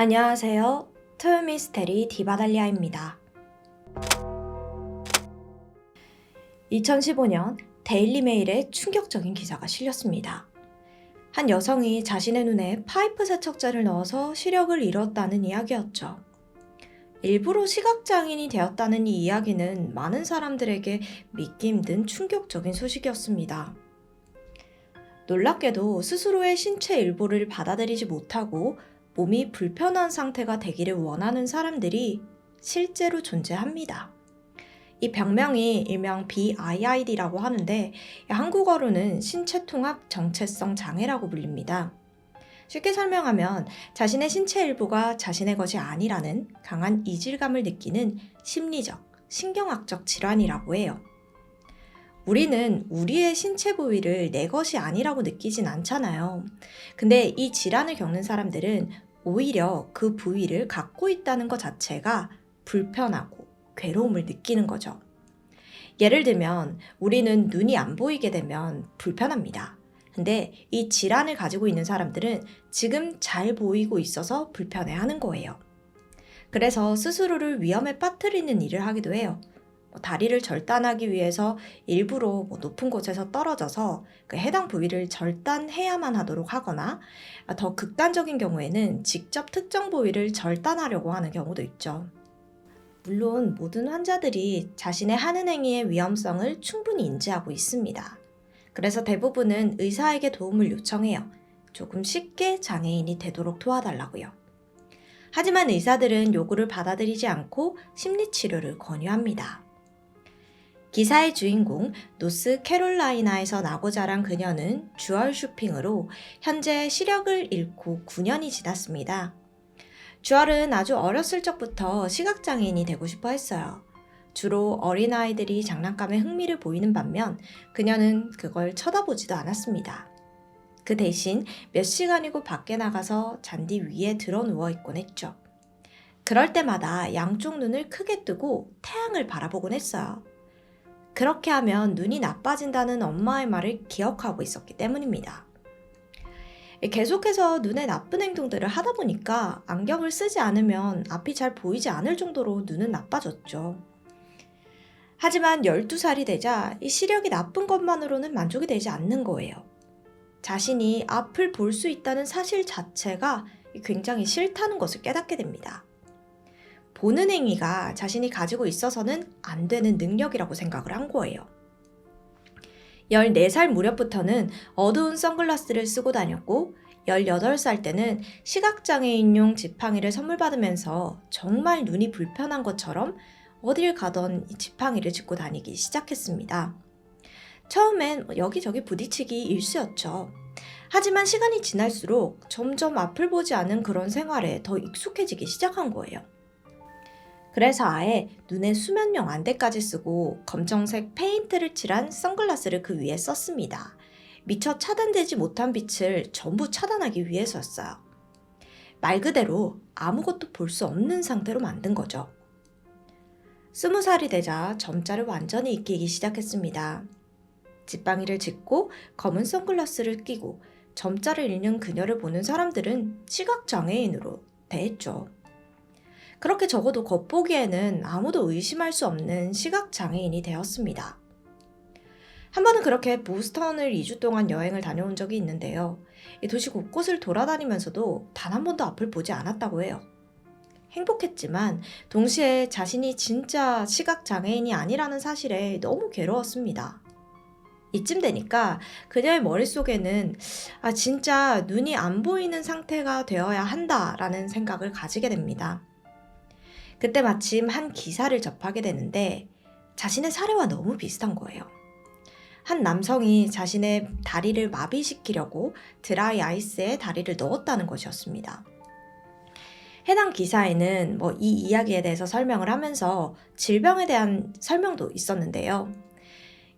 안녕하세요. 토요미스테리 디바달리아입니다. 2015년 데일리메일에 충격적인 기사가 실렸습니다. 한 여성이 자신의 눈에 파이프 세척제를 넣어서 시력을 잃었다는 이야기였죠. 일부러 시각장애인이 되었다는 이 이야기는 많은 사람들에게 믿기 힘든 충격적인 소식이었습니다. 놀랍게도 스스로의 신체 일부를 받아들이지 못하고 몸이 불편한 상태가 되기를 원하는 사람들이 실제로 존재합니다. 이 병명이 일명 BIID라고 하는데 한국어로는 신체통합 정체성 장애라고 불립니다. 쉽게 설명하면 자신의 신체 일부가 자신의 것이 아니라는 강한 이질감을 느끼는 심리적, 신경학적 질환이라고 해요. 우리는 우리의 신체 부위를 내 것이 아니라고 느끼진 않잖아요. 근데 이 질환을 겪는 사람들은 오히려 그 부위를 갖고 있다는 것 자체가 불편하고 괴로움을 느끼는 거죠. 예를 들면 우리는 눈이 안 보이게 되면 불편합니다. 근데 이 질환을 가지고 있는 사람들은 지금 잘 보이고 있어서 불편해하는 거예요. 그래서 스스로를 위험에 빠뜨리는 일을 하기도 해요. 다리를 절단하기 위해서 일부러 높은 곳에서 떨어져서 그 해당 부위를 절단해야만 하도록 하거나 더 극단적인 경우에는 직접 특정 부위를 절단하려고 하는 경우도 있죠. 물론 모든 환자들이 자신의 하는 행위의 위험성을 충분히 인지하고 있습니다. 그래서 대부분은 의사에게 도움을 요청해요. 조금 쉽게 장애인이 되도록 도와달라고요. 하지만 의사들은 요구를 받아들이지 않고 심리치료를 권유합니다. 기사의 주인공 노스캐롤라이나에서 나고 자란 그녀는 주얼 쇼핑으로 현재 시력을 잃고 9년이 지났습니다. 주얼은 아주 어렸을 적부터 시각장애인이 되고 싶어 했어요. 주로 어린아이들이 장난감에 흥미를 보이는 반면 그녀는 그걸 쳐다보지도 않았습니다. 그 대신 몇 시간이고 밖에 나가서 잔디 위에 드러 누워 있곤 했죠. 그럴 때마다 양쪽 눈을 크게 뜨고 태양을 바라보곤 했어요. 그렇게 하면 눈이 나빠진다는 엄마의 말을 기억하고 있었기 때문입니다. 계속해서 눈에 나쁜 행동들을 하다 보니까 안경을 쓰지 않으면 앞이 잘 보이지 않을 정도로 눈은 나빠졌죠. 하지만 12살이 되자 이 시력이 나쁜 것만으로는 만족이 되지 않는 거예요. 자신이 앞을 볼 수 있다는 사실 자체가 굉장히 싫다는 것을 깨닫게 됩니다. 보는 행위가 자신이 가지고 있어서는 안 되는 능력이라고 생각을 한 거예요. 14살 무렵부터는 어두운 선글라스를 쓰고 다녔고 18살 때는 시각장애인용 지팡이를 선물 받으면서 정말 눈이 불편한 것처럼 어딜 가던 이 지팡이를 짚고 다니기 시작했습니다. 처음엔 여기저기 부딪히기 일쑤였죠. 하지만 시간이 지날수록 점점 앞을 보지 않은 그런 생활에 더 익숙해지기 시작한 거예요. 그래서 아예 눈에 수면용 안대까지 쓰고 검정색 페인트를 칠한 선글라스를 그 위에 썼습니다. 미처 차단되지 못한 빛을 전부 차단하기 위해서였어요. 말 그대로 아무것도 볼 수 없는 상태로 만든 거죠. 20살이 되자 점자를 완전히 익히기 시작했습니다. 지팡이를 짚고 검은 선글라스를 끼고 점자를 읽는 그녀를 보는 사람들은 시각장애인으로 대했죠. 그렇게 적어도 겉보기에는 아무도 의심할 수 없는 시각장애인이 되었습니다. 한 번은 그렇게 보스턴을 2주 동안 여행을 다녀온 적이 있는데요. 이 도시 곳곳을 돌아다니면서도 단 한 번도 앞을 보지 않았다고 해요. 행복했지만 동시에 자신이 진짜 시각장애인이 아니라는 사실에 너무 괴로웠습니다. 이쯤 되니까 그녀의 머릿속에는 진짜 눈이 안 보이는 상태가 되어야 한다라는 생각을 가지게 됩니다. 그때 마침 한 기사를 접하게 되는데 자신의 사례와 너무 비슷한 거예요. 한 남성이 자신의 다리를 마비시키려고 드라이 아이스에 다리를 넣었다는 것이었습니다. 해당 기사에는 이 이야기에 대해서 설명을 하면서 질병에 대한 설명도 있었는데요.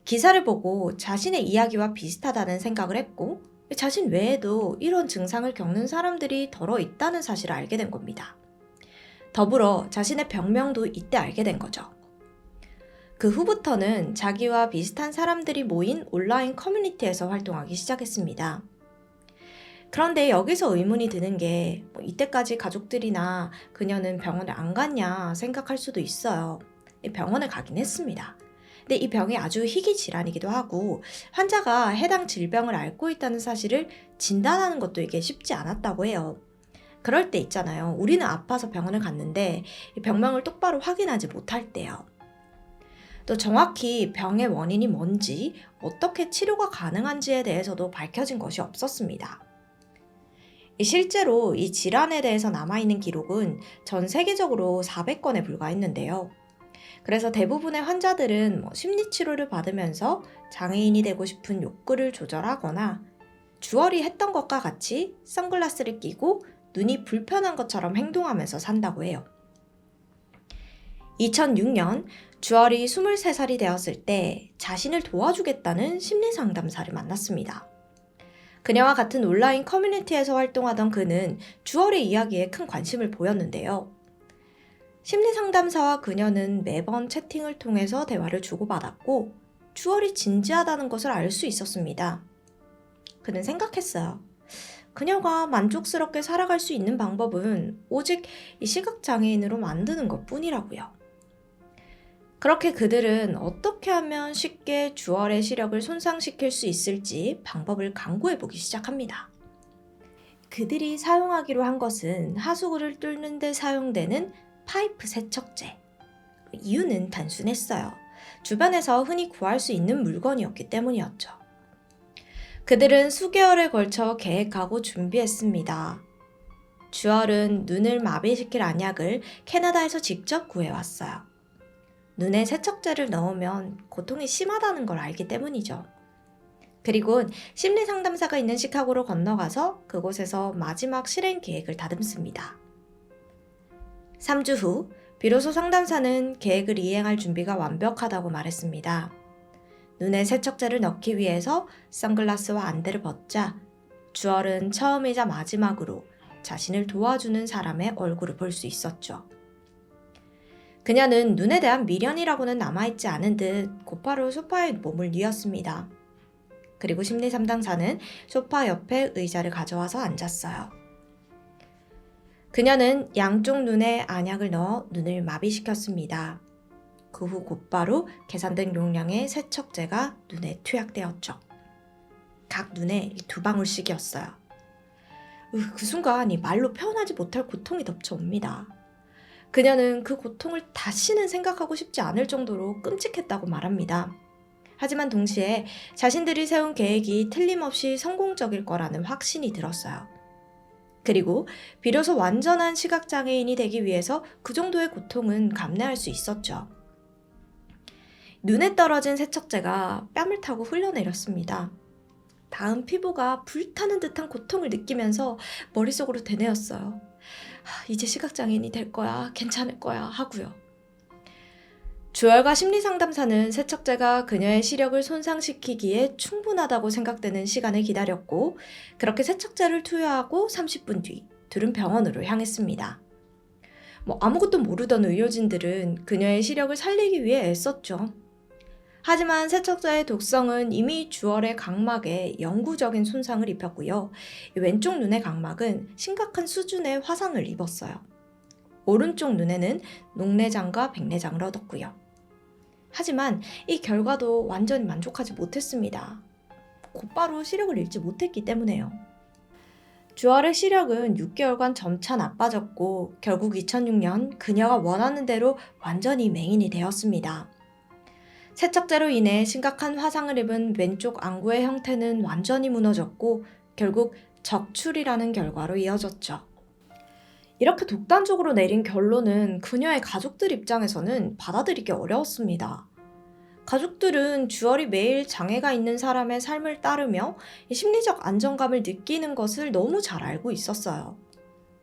기사를 보고 자신의 이야기와 비슷하다는 생각을 했고 자신 외에도 이런 증상을 겪는 사람들이 더러 있다는 사실을 알게 된 겁니다. 더불어 자신의 병명도 이때 알게 된 거죠. 그 후부터는 자기와 비슷한 사람들이 모인 온라인 커뮤니티에서 활동하기 시작했습니다. 그런데 여기서 의문이 드는 게 이때까지 가족들이나 그녀는 병원을 안 갔냐 생각할 수도 있어요. 병원을 가긴 했습니다. 근데 이 병이 아주 희귀 질환이기도 하고 환자가 해당 질병을 앓고 있다는 사실을 진단하는 것도 이게 쉽지 않았다고 해요. 그럴 때 있잖아요. 우리는 아파서 병원을 갔는데 이 병명을 똑바로 확인하지 못할 때요. 또 정확히 병의 원인이 뭔지, 어떻게 치료가 가능한지에 대해서도 밝혀진 것이 없었습니다. 실제로 이 질환에 대해서 남아있는 기록은 전 세계적으로 400건에 불과했는데요. 그래서 대부분의 환자들은 심리치료를 받으면서 장애인이 되고 싶은 욕구를 조절하거나 주얼이 했던 것과 같이 선글라스를 끼고 눈이 불편한 것처럼 행동하면서 산다고 해요. 2006년 주얼이 23살이 되었을 때 자신을 도와주겠다는 심리상담사를 만났습니다. 그녀와 같은 온라인 커뮤니티에서 활동하던 그는 주얼의 이야기에 큰 관심을 보였는데요. 심리상담사와 그녀는 매번 채팅을 통해서 대화를 주고받았고 주얼이 진지하다는 것을 알 수 있었습니다. 그는 생각했어요. 그녀가 만족스럽게 살아갈 수 있는 방법은 오직 이 시각장애인으로 만드는 것 뿐이라고요. 그렇게 그들은 어떻게 하면 쉽게 주얼의 시력을 손상시킬 수 있을지 방법을 강구해보기 시작합니다. 그들이 사용하기로 한 것은 하수구를 뚫는 데 사용되는 파이프 세척제. 이유는 단순했어요. 주변에서 흔히 구할 수 있는 물건이었기 때문이었죠. 그들은 수개월에 걸쳐 계획하고 준비했습니다. 주얼은 눈을 마비시킬 안약을 캐나다에서 직접 구해왔어요. 눈에 세척제를 넣으면 고통이 심하다는 걸 알기 때문이죠. 그리고 심리상담사가 있는 시카고로 건너가서 그곳에서 마지막 실행 계획을 다듬습니다. 3주 후 비로소 상담사는 계획을 이행할 준비가 완벽하다고 말했습니다. 눈에 세척제를 넣기 위해서 선글라스와 안대를 벗자 주얼은 처음이자 마지막으로 자신을 도와주는 사람의 얼굴을 볼 수 있었죠. 그녀는 눈에 대한 미련이라고는 남아있지 않은 듯 곧바로 소파에 몸을 뉘었습니다. 그리고 심리상담사는 소파 옆에 의자를 가져와서 앉았어요. 그녀는 양쪽 눈에 안약을 넣어 눈을 마비시켰습니다. 그 후 곧바로 계산된 용량의 세척제가 눈에 투약되었죠. 각 눈에 2방울씩이었어요. 그 순간 말로 표현하지 못할 고통이 덮쳐옵니다. 그녀는 그 고통을 다시는 생각하고 싶지 않을 정도로 끔찍했다고 말합니다. 하지만 동시에 자신들이 세운 계획이 틀림없이 성공적일 거라는 확신이 들었어요. 그리고 비로소 완전한 시각장애인이 되기 위해서 그 정도의 고통은 감내할 수 있었죠. 눈에 떨어진 세척제가 뺨을 타고 흘러내렸습니다. 다음 피부가 불타는 듯한 고통을 느끼면서 머릿속으로 되뇌었어요. 이제 시각장애인이 될 거야, 괜찮을 거야 하고요. 주얼과 심리상담사는 세척제가 그녀의 시력을 손상시키기에 충분하다고 생각되는 시간을 기다렸고 그렇게 세척제를 투여하고 30분 뒤 둘은 병원으로 향했습니다. 아무것도 모르던 의료진들은 그녀의 시력을 살리기 위해 애썼죠. 하지만 세척제의 독성은 이미 주얼의 각막에 영구적인 손상을 입혔고요. 왼쪽 눈의 각막은 심각한 수준의 화상을 입었어요. 오른쪽 눈에는 녹내장과 백내장을 얻었고요. 하지만 이 결과도 완전히 만족하지 못했습니다. 곧바로 시력을 잃지 못했기 때문에요. 주얼의 시력은 6개월간 점차 나빠졌고 결국 2006년 그녀가 원하는 대로 완전히 맹인이 되었습니다. 세척제로 인해 심각한 화상을 입은 왼쪽 안구의 형태는 완전히 무너졌고 결국 적출이라는 결과로 이어졌죠. 이렇게 독단적으로 내린 결론은 그녀의 가족들 입장에서는 받아들이기 어려웠습니다. 가족들은 주얼이 매일 장애가 있는 사람의 삶을 따르며 심리적 안정감을 느끼는 것을 너무 잘 알고 있었어요.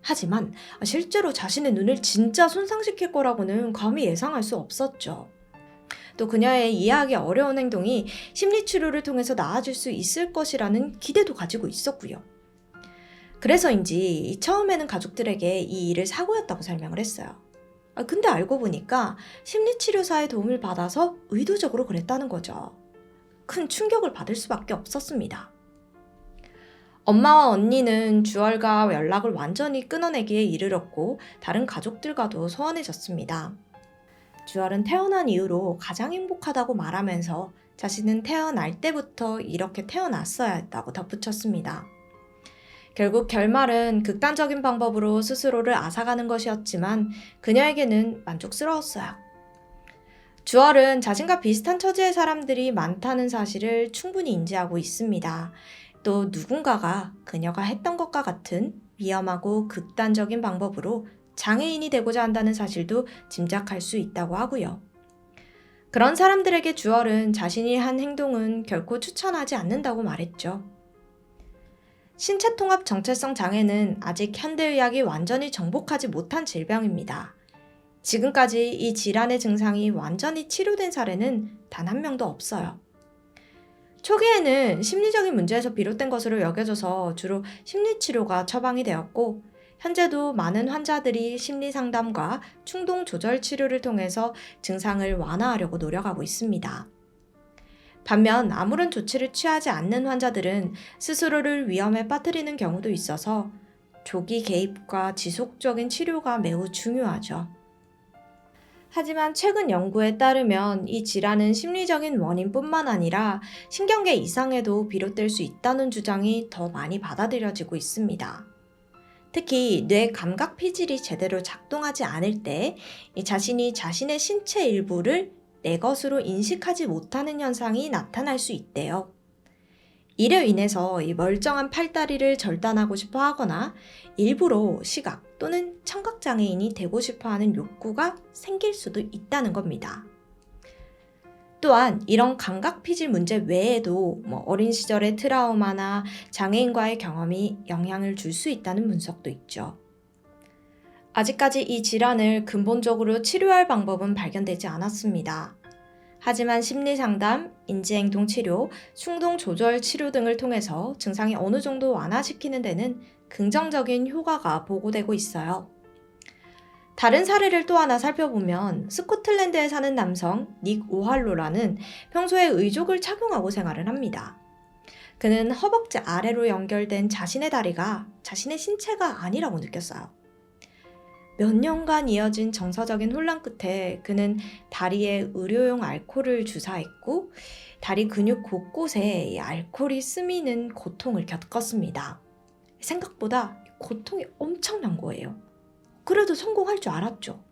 하지만 실제로 자신의 눈을 진짜 손상시킬 거라고는 감히 예상할 수 없었죠. 또 그녀의 이해하기 어려운 행동이 심리치료를 통해서 나아질 수 있을 것이라는 기대도 가지고 있었고요. 그래서인지 처음에는 가족들에게 이 일을 사고였다고 설명을 했어요. 근데 알고 보니까 심리치료사의 도움을 받아서 의도적으로 그랬다는 거죠. 큰 충격을 받을 수밖에 없었습니다. 엄마와 언니는 주얼과 연락을 완전히 끊어내기에 이르렀고 다른 가족들과도 소원해졌습니다. 주얼은 태어난 이후로 가장 행복하다고 말하면서 자신은 태어날 때부터 이렇게 태어났어야 했다고 덧붙였습니다. 결국 결말은 극단적인 방법으로 스스로를 앗아가는 것이었지만 그녀에게는 만족스러웠어요. 주얼은 자신과 비슷한 처지의 사람들이 많다는 사실을 충분히 인지하고 있습니다. 또 누군가가 그녀가 했던 것과 같은 위험하고 극단적인 방법으로 장애인이 되고자 한다는 사실도 짐작할 수 있다고 하고요. 그런 사람들에게 주얼은 자신이 한 행동은 결코 추천하지 않는다고 말했죠. 신체통합 정체성 장애는 아직 현대의학이 완전히 정복하지 못한 질병입니다. 지금까지 이 질환의 증상이 완전히 치료된 사례는 단 한 명도 없어요. 초기에는 심리적인 문제에서 비롯된 것으로 여겨져서 주로 심리치료가 처방이 되었고, 현재도 많은 환자들이 심리상담과 충동조절 치료를 통해서 증상을 완화하려고 노력하고 있습니다. 반면 아무런 조치를 취하지 않는 환자들은 스스로를 위험에 빠뜨리는 경우도 있어서 조기 개입과 지속적인 치료가 매우 중요하죠. 하지만 최근 연구에 따르면 이 질환은 심리적인 원인뿐만 아니라 신경계 이상에도 비롯될 수 있다는 주장이 더 많이 받아들여지고 있습니다. 특히 뇌 감각 피질이 제대로 작동하지 않을 때 자신이 자신의 신체 일부를 내 것으로 인식하지 못하는 현상이 나타날 수 있대요. 이로 인해서 이 멀쩡한 팔다리를 절단하고 싶어 하거나 일부러 시각 또는 청각장애인이 되고 싶어 하는 욕구가 생길 수도 있다는 겁니다. 또한 이런 감각 피질 문제 외에도 어린 시절의 트라우마나 장애인과의 경험이 영향을 줄 수 있다는 분석도 있죠. 아직까지 이 질환을 근본적으로 치료할 방법은 발견되지 않았습니다. 하지만 심리상담, 인지행동 치료, 충동 조절 치료 등을 통해서 증상이 어느 정도 완화시키는 데는 긍정적인 효과가 보고되고 있어요. 다른 사례를 또 하나 살펴보면 스코틀랜드에 사는 남성 닉 오할로라는 평소에 의족을 착용하고 생활을 합니다. 그는 허벅지 아래로 연결된 자신의 다리가 자신의 신체가 아니라고 느꼈어요. 몇 년간 이어진 정서적인 혼란 끝에 그는 다리에 의료용 알코올을 주사했고 다리 근육 곳곳에 알코올이 스미는 고통을 겪었습니다. 생각보다 고통이 엄청난 거예요. 그래도 성공할 줄 알았죠.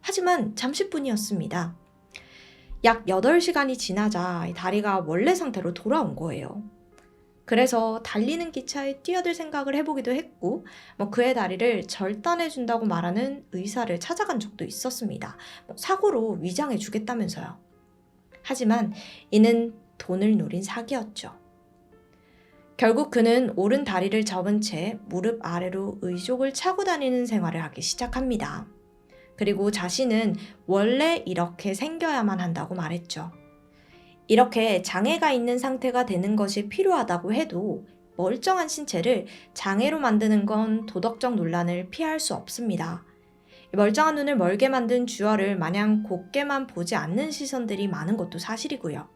하지만 잠시뿐이었습니다. 약 8시간이 지나자 다리가 원래 상태로 돌아온 거예요. 그래서 달리는 기차에 뛰어들 생각을 해보기도 했고 그의 다리를 절단해준다고 말하는 의사를 찾아간 적도 있었습니다. 사고로 위장해 주겠다면서요. 하지만 이는 돈을 노린 사기였죠. 결국 그는 오른 다리를 접은 채 무릎 아래로 의족을 차고 다니는 생활을 하기 시작합니다. 그리고 자신은 원래 이렇게 생겨야만 한다고 말했죠. 이렇게 장애가 있는 상태가 되는 것이 필요하다고 해도 멀쩡한 신체를 장애로 만드는 건 도덕적 논란을 피할 수 없습니다. 멀쩡한 눈을 멀게 만든 주얼을 마냥 곱게만 보지 않는 시선들이 많은 것도 사실이고요.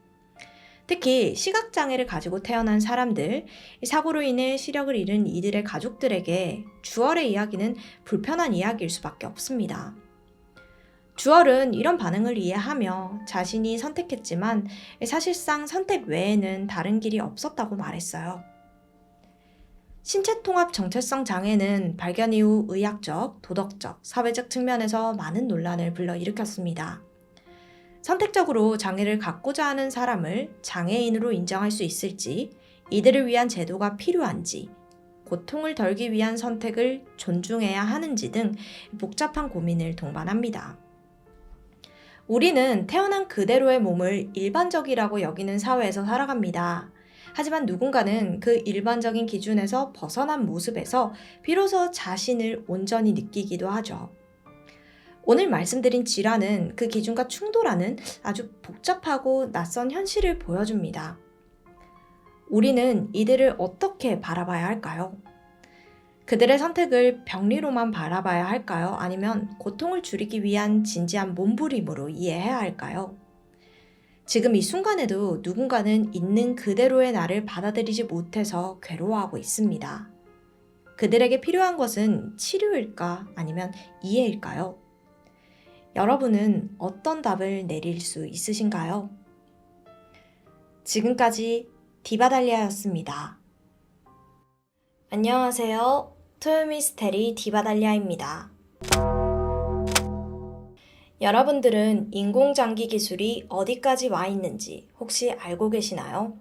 특히 시각장애를 가지고 태어난 사람들, 사고로 인해 시력을 잃은 이들의 가족들에게 주얼의 이야기는 불편한 이야기일 수밖에 없습니다. 주얼은 이런 반응을 이해하며 자신이 선택했지만 사실상 선택 외에는 다른 길이 없었다고 말했어요. 신체통합 정체성 장애는 발견 이후 의학적, 도덕적, 사회적 측면에서 많은 논란을 불러일으켰습니다. 선택적으로 장애를 갖고자 하는 사람을 장애인으로 인정할 수 있을지, 이들을 위한 제도가 필요한지, 고통을 덜기 위한 선택을 존중해야 하는지 등 복잡한 고민을 동반합니다. 우리는 태어난 그대로의 몸을 일반적이라고 여기는 사회에서 살아갑니다. 하지만 누군가는 그 일반적인 기준에서 벗어난 모습에서 비로소 자신을 온전히 느끼기도 하죠. 오늘 말씀드린 질환은 그 기준과 충돌하는 아주 복잡하고 낯선 현실을 보여줍니다. 우리는 이들을 어떻게 바라봐야 할까요? 그들의 선택을 병리로만 바라봐야 할까요? 아니면 고통을 줄이기 위한 진지한 몸부림으로 이해해야 할까요? 지금 이 순간에도 누군가는 있는 그대로의 나를 받아들이지 못해서 괴로워하고 있습니다. 그들에게 필요한 것은 치료일까 아니면 이해일까요? 여러분은 어떤 답을 내릴 수 있으신가요? 지금까지 디바달리아였습니다. 안녕하세요. 토요미스테리 디바달리아입니다. 여러분들은 인공장기 기술이 어디까지 와 있는지 혹시 알고 계시나요?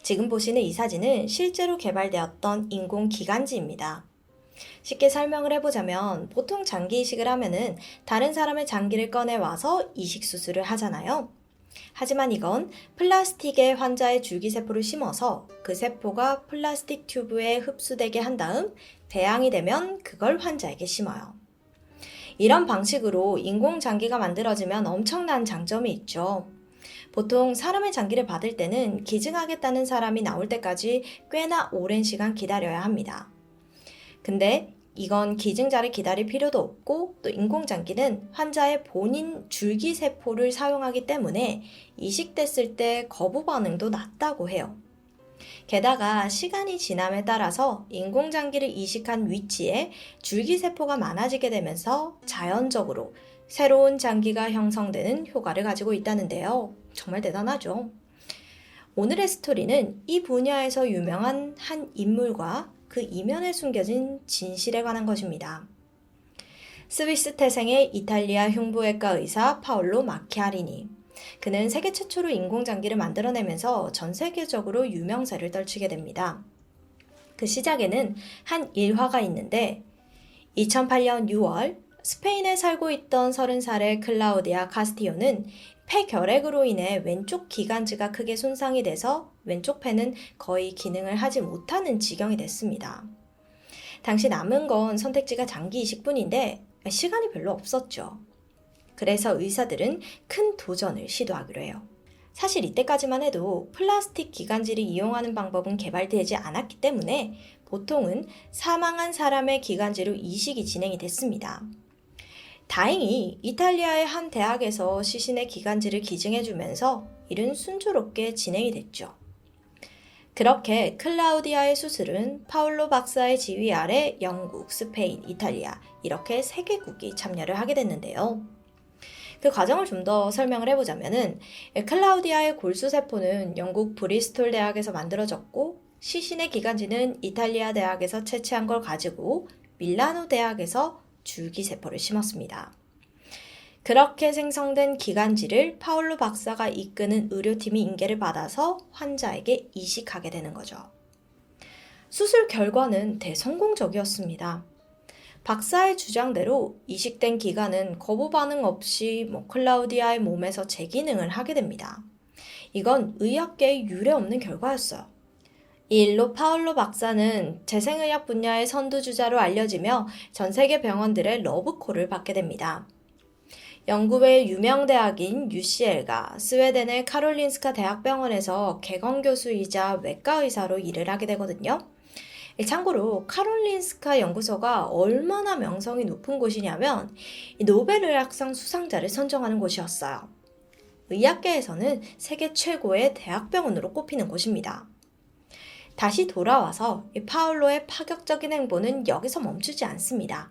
지금 보시는 이 사진은 실제로 개발되었던 인공기관지입니다. 쉽게 설명을 해보자면 보통 장기 이식을 하면은 다른 사람의 장기를 꺼내와서 이식 수술을 하잖아요. 하지만 이건 플라스틱에 환자의 줄기세포를 심어서 그 세포가 플라스틱 튜브에 흡수되게 한 다음 배양이 되면 그걸 환자에게 심어요. 이런 방식으로 인공장기가 만들어지면 엄청난 장점이 있죠. 보통 사람의 장기를 받을 때는 기증하겠다는 사람이 나올 때까지 꽤나 오랜 시간 기다려야 합니다. 근데 이건 기증자를 기다릴 필요도 없고 또 인공장기는 환자의 본인 줄기세포를 사용하기 때문에 이식됐을 때 거부 반응도 낮다고 해요. 게다가 시간이 지남에 따라서 인공장기를 이식한 위치에 줄기세포가 많아지게 되면서 자연적으로 새로운 장기가 형성되는 효과를 가지고 있다는데요. 정말 대단하죠? 오늘의 스토리는 이 분야에서 유명한 한 인물과 그 이면에 숨겨진 진실에 관한 것입니다. 스위스 태생의 이탈리아 흉부외과 의사 파올로 마키아리니. 그는 세계 최초로 인공장기를 만들어내면서 전 세계적으로 유명세를 떨치게 됩니다. 그 시작에는 한 일화가 있는데 2008년 6월 스페인에 살고 있던 30살의 클라우디아 카스티오는 폐결핵으로 인해 왼쪽 기관지가 크게 손상이 돼서 왼쪽 폐는 거의 기능을 하지 못하는 지경이 됐습니다. 당시 남은 건 선택지가 장기 이식뿐인데 시간이 별로 없었죠. 그래서 의사들은 큰 도전을 시도하기로 해요. 사실 이때까지만 해도 플라스틱 기관지를 이용하는 방법은 개발되지 않았기 때문에 보통은 사망한 사람의 기관지로 이식이 진행이 됐습니다. 다행히 이탈리아의 한 대학에서 시신의 기관지를 기증해주면서 일은 순조롭게 진행이 됐죠. 그렇게 클라우디아의 수술은 파울로 박사의 지휘 아래 영국, 스페인, 이탈리아 이렇게 3개국이 참여를 하게 됐는데요. 그 과정을 좀 더 설명을 해보자면은 클라우디아의 골수세포는 영국 브리스톨 대학에서 만들어졌고 시신의 기관지는 이탈리아 대학에서 채취한 걸 가지고 밀라노 대학에서 줄기세포를 심었습니다. 그렇게 생성된 기관지를 파울로 박사가 이끄는 의료팀이 인계를 받아서 환자에게 이식하게 되는 거죠. 수술 결과는 대성공적이었습니다. 박사의 주장대로 이식된 기관은 거부 반응 없이 클라우디아의 몸에서 재기능을 하게 됩니다. 이건 의학계에 유례없는 결과였어요. 이 일로 파울로 박사는 재생의학 분야의 선두주자로 알려지며 전 세계 병원들의 러브콜을 받게 됩니다. 영국의 유명 대학인 UCL과 스웨덴의 카롤린스카 대학병원에서 개건교수이자 외과의사로 일을 하게 되거든요. 참고로 카롤린스카 연구소가 얼마나 명성이 높은 곳이냐면 노벨의학상 수상자를 선정하는 곳이었어요. 의학계에서는 세계 최고의 대학병원으로 꼽히는 곳입니다. 다시 돌아와서 파울로의 파격적인 행보는 여기서 멈추지 않습니다.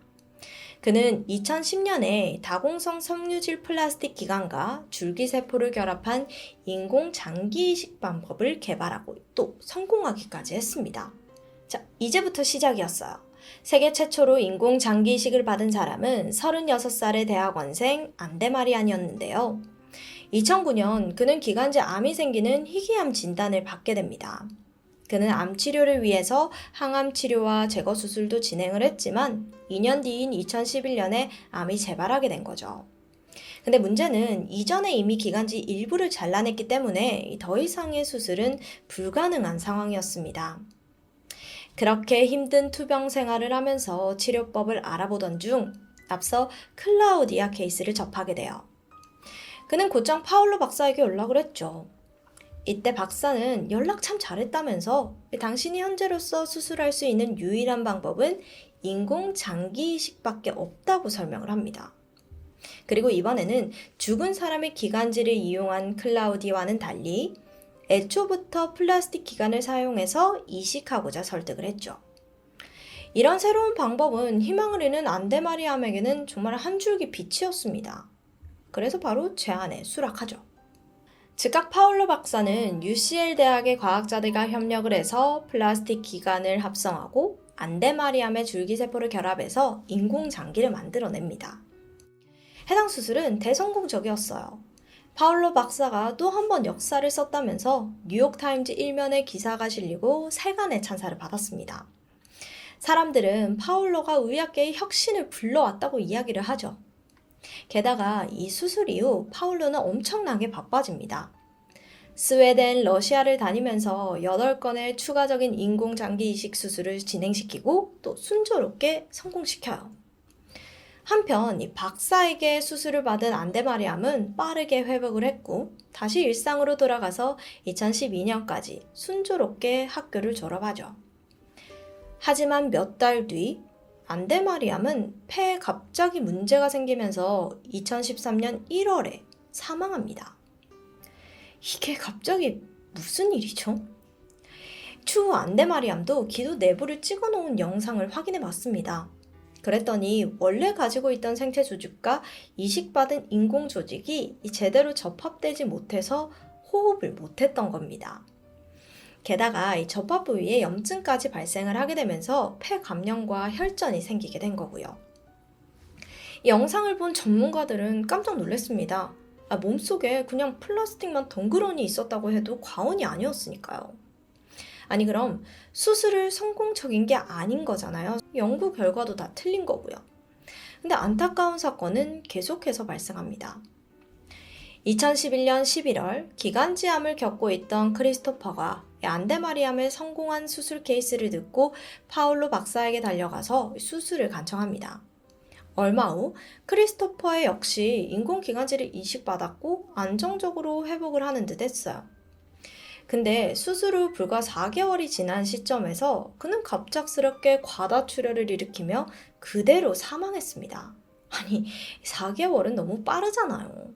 그는 2010년에 다공성 섬유질 플라스틱 기관과 줄기세포를 결합한 인공장기 이식 방법을 개발하고 또 성공하기까지 했습니다. 자, 이제부터 시작이었어요. 세계 최초로 인공장기 이식을 받은 사람은 36살의 대학원생 안데마리안이었는데요. 2009년 그는 기관지 암이 생기는 희귀암 진단을 받게 됩니다. 그는 암 치료를 위해서 항암 치료와 제거 수술도 진행을 했지만 2년 뒤인 2011년에 암이 재발하게 된 거죠. 근데 문제는 이전에 이미 기관지 일부를 잘라냈기 때문에 더 이상의 수술은 불가능한 상황이었습니다. 그렇게 힘든 투병 생활을 하면서 치료법을 알아보던 중 앞서 클라우디아 케이스를 접하게 돼요. 그는 곧장 파울로 박사에게 연락을 했죠. 이때 박사는 연락 참 잘했다면서 당신이 현재로서 수술할 수 있는 유일한 방법은 인공장기 이식밖에 없다고 설명을 합니다. 그리고 이번에는 죽은 사람의 기관지를 이용한 클라우디와는 달리 애초부터 플라스틱 기관을 사용해서 이식하고자 설득을 했죠. 이런 새로운 방법은 희망을 잃는 안데마리암에게는 정말 한 줄기 빛이었습니다. 그래서 바로 제안에 수락하죠. 즉각 파울로 박사는 UCL 대학의 과학자들과 협력을 해서 플라스틱 기관을 합성하고 안데마리암의 줄기세포를 결합해서 인공장기를 만들어냅니다. 해당 수술은 대성공적이었어요. 파울로 박사가 또 한 번 역사를 썼다면서 뉴욕타임즈 1면에 기사가 실리고 세간의 찬사를 받았습니다. 사람들은 파울로가 의학계의 혁신을 불러왔다고 이야기를 하죠. 게다가 이 수술 이후 파울로는 엄청나게 바빠집니다. 스웨덴, 러시아를 다니면서 8건의 추가적인 인공장기 이식 수술을 진행시키고 또 순조롭게 성공시켜요. 한편 이 박사에게 수술을 받은 안데마리암은 빠르게 회복을 했고 다시 일상으로 돌아가서 2012년까지 순조롭게 학교를 졸업하죠. 하지만 몇 달 뒤 안데마리암은 폐에 갑자기 문제가 생기면서 2013년 1월에 사망합니다. 이게 갑자기 무슨 일이죠? 추후 안데마리암도 기도 내부를 찍어놓은 영상을 확인해 봤습니다. 그랬더니 원래 가지고 있던 생체 조직과 이식받은 인공 조직이 제대로 접합되지 못해서 호흡을 못했던 겁니다. 게다가 이 접합 부위에 염증까지 발생을 하게 되면서 폐 감염과 혈전이 생기게 된 거고요. 이 영상을 본 전문가들은 깜짝 놀랐습니다. 몸속에 그냥 플라스틱만 덩그러니 있었다고 해도 과언이 아니었으니까요. 아니 그럼 수술을 성공적인 게 아닌 거잖아요. 연구 결과도 다 틀린 거고요. 근데 안타까운 사건은 계속해서 발생합니다. 2011년 11월 기관지암을 겪고 있던 크리스토퍼가 안데마리암의 성공한 수술 케이스를 듣고 파울로 박사에게 달려가서 수술을 간청합니다. 얼마 후 크리스토퍼의 역시 인공기관지를 이식받았고 안정적으로 회복을 하는 듯 했어요. 근데 수술 후 불과 4개월이 지난 시점에서 그는 갑작스럽게 과다출혈을 일으키며 그대로 사망했습니다. 아니, 4개월은 너무 빠르잖아요.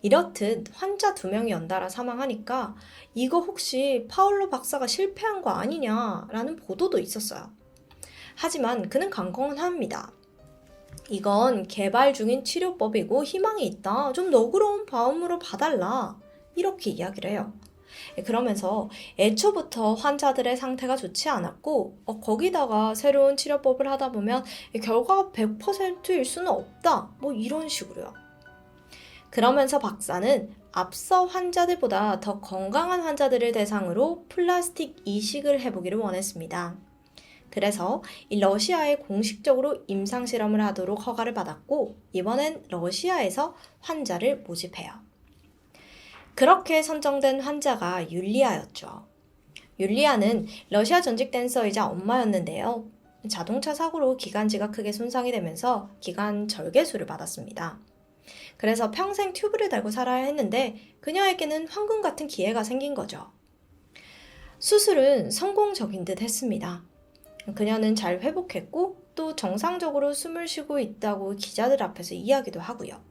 이렇듯 환자 2명이 연달아 사망하니까 이거 혹시 파울로 박사가 실패한 거 아니냐라는 보도도 있었어요. 하지만 그는 강공은 합니다. 이건 개발 중인 치료법이고 희망이 있다. 좀 너그러운 마음으로 봐달라. 이렇게 이야기를 해요. 그러면서 애초부터 환자들의 상태가 좋지 않았고 거기다가 새로운 치료법을 하다 보면 결과가 100%일 수는 없다. 뭐 이런 식으로요. 그러면서 박사는 앞서 환자들보다 더 건강한 환자들을 대상으로 플라스틱 이식을 해보기를 원했습니다. 그래서 이 러시아에 공식적으로 임상실험을 하도록 허가를 받았고 이번엔 러시아에서 환자를 모집해요. 그렇게 선정된 환자가 율리아였죠. 율리아는 러시아 전직 댄서이자 엄마였는데요. 자동차 사고로 기관지가 크게 손상이 되면서 기관 절개술을 받았습니다. 그래서 평생 튜브를 달고 살아야 했는데 그녀에게는 황금 같은 기회가 생긴 거죠. 수술은 성공적인 듯 했습니다. 그녀는 잘 회복했고 또 정상적으로 숨을 쉬고 있다고 기자들 앞에서 이야기도 하고요.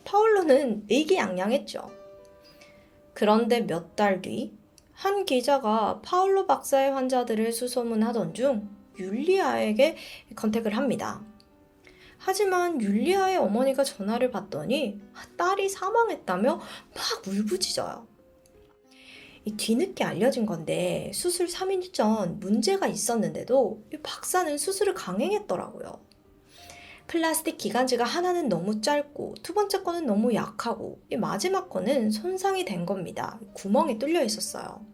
파울로는 의기양양했죠. 그런데 몇 달 뒤 한 기자가 파울로 박사의 환자들을 수소문하던 중 율리아에게 컨택을 합니다. 하지만 율리아의 어머니가 전화를 받더니 딸이 사망했다며 막 울부짖어요. 뒤늦게 알려진 건데 수술 3일 전 문제가 있었는데도 박사는 수술을 강행했더라고요. 플라스틱 기관지가 하나는 너무 짧고 두 번째 거는 너무 약하고 마지막 거는 손상이 된 겁니다. 구멍이 뚫려 있었어요.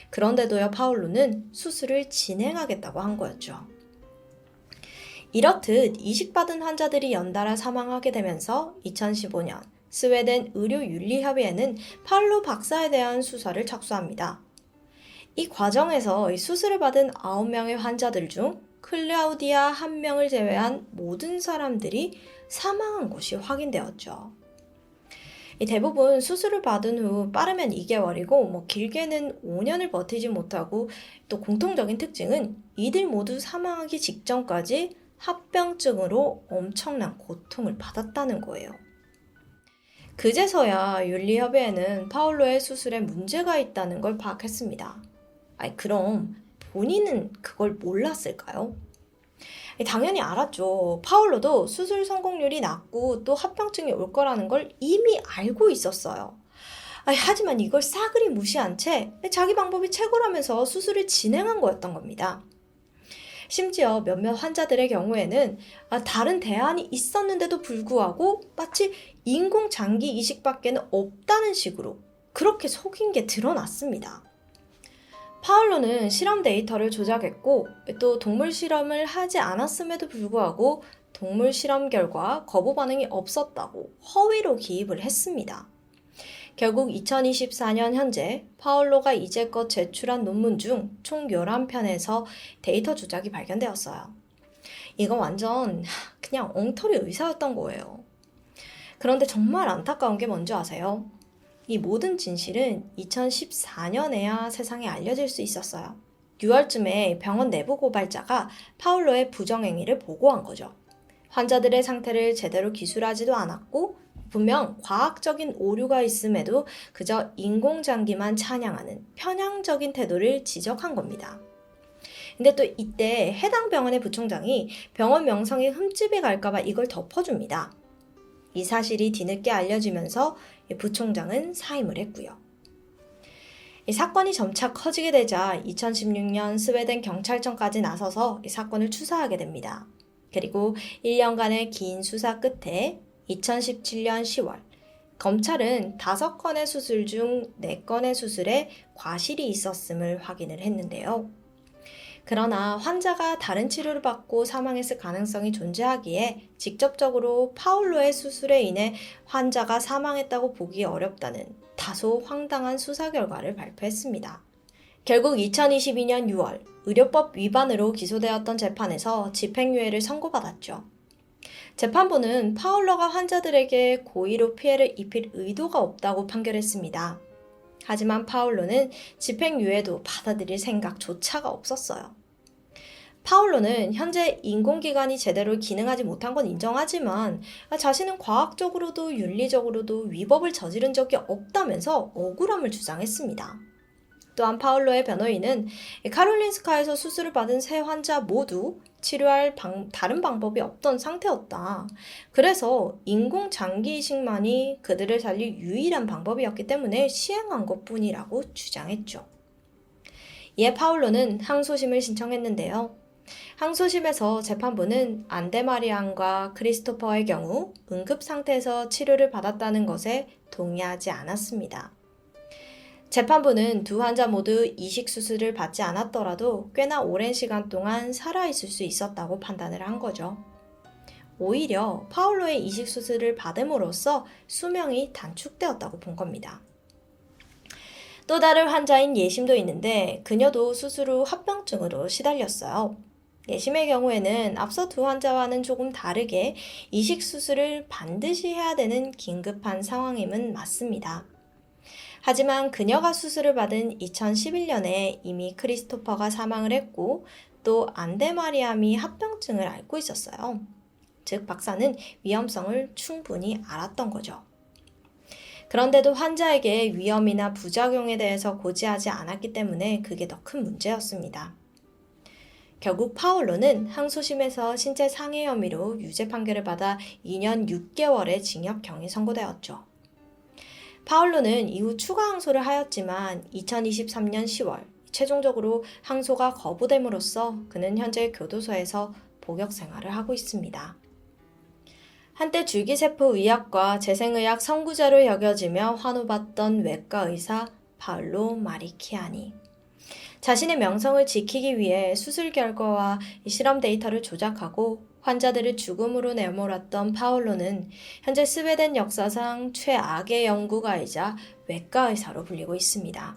그런데도요 파울로는 수술을 진행하겠다고 한 거였죠. 이렇듯 이식받은 환자들이 연달아 사망하게 되면서 2015년 스웨덴 의료윤리협의회는 파울로 박사에 대한 수사를 착수합니다. 이 과정에서 수술을 받은 9명의 환자들 중 클라우디아 1명을 제외한 모든 사람들이 사망한 것이 확인되었죠. 대부분 수술을 받은 후 빠르면 2개월이고 길게는 5년을 버티지 못하고 또 공통적인 특징은 이들 모두 사망하기 직전까지 합병증으로 엄청난 고통을 받았다는 거예요. 그제서야 윤리협의회는 파울로의 수술에 문제가 있다는 걸 파악했습니다. 그럼 본인은 그걸 몰랐을까요? 당연히 알았죠. 파울로도 수술 성공률이 낮고 또 합병증이 올 거라는 걸 이미 알고 있었어요. 하지만 이걸 싸그리 무시한 채 자기 방법이 최고라면서 수술을 진행한 거였던 겁니다. 심지어 몇몇 환자들의 경우에는 다른 대안이 있었는데도 불구하고 마치 인공장기 이식밖에는 없다는 식으로 그렇게 속인 게 드러났습니다. 파울로는 실험 데이터를 조작했고 또 동물 실험을 하지 않았음에도 불구하고 동물 실험 결과 거부 반응이 없었다고 허위로 기입을 했습니다. 결국 2024년 현재 파울로가 이제껏 제출한 논문 중 총 11편에서 데이터 조작이 발견되었어요. 이건 완전 그냥 엉터리 의사였던 거예요. 그런데 정말 안타까운 게 뭔지 아세요? 이 모든 진실은 2014년에야 세상에 알려질 수 있었어요. 6월쯤에 병원 내부 고발자가 파울로의 부정행위를 보고한 거죠. 환자들의 상태를 제대로 기술하지도 않았고 분명 과학적인 오류가 있음에도 그저 인공장기만 찬양하는 편향적인 태도를 지적한 겁니다. 근데 또 이때 해당 병원의 부총장이 병원 명성에 흠집이 갈까봐 이걸 덮어줍니다. 이 사실이 뒤늦게 알려지면서 부총장은 사임을 했고요. 이 사건이 점차 커지게 되자 2016년 스웨덴 경찰청까지 나서서 이 사건을 추사하게 됩니다. 그리고 1년간의 긴 수사 끝에 2017년 10월 검찰은 5건의 수술 중 4건의 수술에 과실이 있었음을 확인을 했는데요. 그러나 환자가 다른 치료를 받고 사망했을 가능성이 존재하기에 직접적으로 파울로의 수술에 인해 환자가 사망했다고 보기 어렵다는 다소 황당한 수사 결과를 발표했습니다. 결국 2022년 6월 의료법 위반으로 기소되었던 재판에서 집행유예를 선고받았죠. 재판부는 파울로가 환자들에게 고의로 피해를 입힐 의도가 없다고 판결했습니다. 하지만 파울로는 집행유예도 받아들일 생각조차가 없었어요. 파울로는 현재 인공기관이 제대로 기능하지 못한 건 인정하지만 자신은 과학적으로도 윤리적으로도 위법을 저지른 적이 없다면서 억울함을 주장했습니다. 또한 파울로의 변호인은 카롤린스카에서 수술을 받은 세 환자 모두 치료할 다른 방법이 없던 상태였다. 그래서 인공장기 이식만이 그들을 살릴 유일한 방법이었기 때문에 시행한 것뿐이라고 주장했죠. 이에 파울로는 항소심을 신청했는데요. 항소심에서 재판부는 안데마리안과 크리스토퍼의 경우 응급 상태에서 치료를 받았다는 것에 동의하지 않았습니다. 재판부는 두 환자 모두 이식 수술을 받지 않았더라도 꽤나 오랜 시간 동안 살아있을 수 있었다고 판단을 한 거죠. 오히려 파울로의 이식 수술을 받음으로써 수명이 단축되었다고 본 겁니다. 또 다른 환자인 예심도 있는데 그녀도 수술 후 합병증으로 시달렸어요. 예심의 경우에는 앞서 두 환자와는 조금 다르게 이식 수술을 반드시 해야 되는 긴급한 상황임은 맞습니다. 하지만 그녀가 수술을 받은 2011년에 이미 크리스토퍼가 사망을 했고 또 안데마리암이 합병증을 앓고 있었어요. 즉 박사는 위험성을 충분히 알았던 거죠. 그런데도 환자에게 위험이나 부작용에 대해서 고지하지 않았기 때문에 그게 더 큰 문제였습니다. 결국 파울로는 항소심에서 신체 상해 혐의로 유죄 판결을 받아 2년 6개월의 징역형이 선고되었죠. 파울로는 이후 추가 항소를 하였지만 2023년 10월 최종적으로 항소가 거부됨으로써 그는 현재 교도소에서 복역 생활을 하고 있습니다. 한때 줄기세포의학과 재생의학 선구자로 여겨지며 환호받던 외과 의사 파울로 마리키아니. 자신의 명성을 지키기 위해 수술 결과와 실험 데이터를 조작하고 환자들을 죽음으로 내몰았던 파울로는 현재 스웨덴 역사상 최악의 연구가이자 외과 의사로 불리고 있습니다.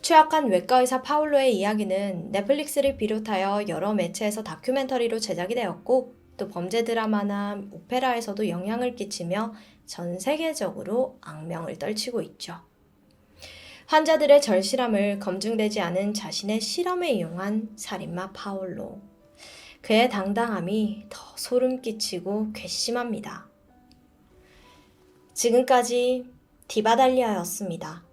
최악한 외과 의사 파울로의 이야기는 넷플릭스를 비롯하여 여러 매체에서 다큐멘터리로 제작이 되었고 또 범죄 드라마나 오페라에서도 영향을 끼치며 전 세계적으로 악명을 떨치고 있죠. 환자들의 절실함을 검증되지 않은 자신의 실험에 이용한 살인마 파울로. 그의 당당함이 더 소름 끼치고 괘씸합니다. 지금까지 디바달리아였습니다.